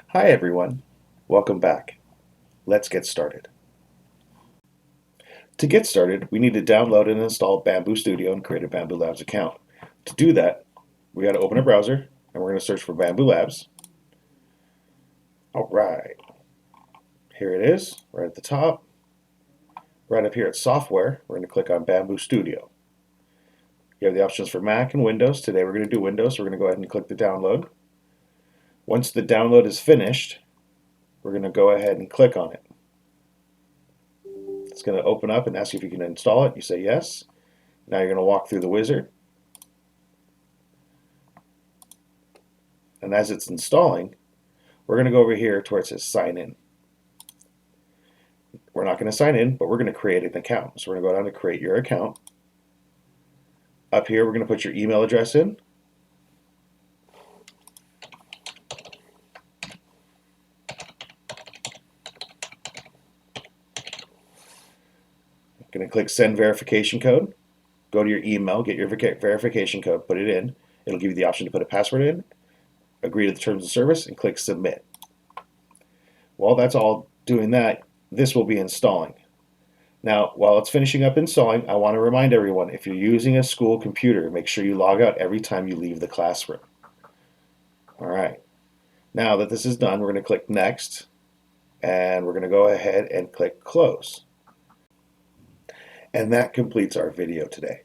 Hi everyone, welcome back. Let's get started. To get started, we need to download and install Bambu Studio and create a Bambu Labs account. To do that, we got to open a browser and we're going to search for Bambu Labs. All right, here it is, right at the top. Right up here at Software, we're going to click on Bambu Studio. You have the options for Mac and Windows. Today we're going to do Windows, so we're going to go ahead and click the download. Once the download is finished, we're going to go ahead and click on it. It's going to open up and ask you if you can install it. You say yes. Now you're going to walk through the wizard. And as it's installing, we're going to go over here to where it says sign in. We're not going to sign in, but we're going to create an account. So we're going to go down to create your account. Up here, we're going to put your email address in. I'm going to click send verification code. Go to your email, get your verification code, put it in. It'll give you the option to put a password in, agree to the terms of service, and click submit. While that's all doing that, this will be installing. Now, while it's finishing up installing, I want to remind everyone, if you're using a school computer, make sure you log out every time you leave the classroom. All right. Now that this is done, we're going to click next, and we're going to go ahead and click close. And that completes our video today.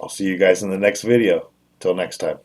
I'll see you guys in the next video. Till next time.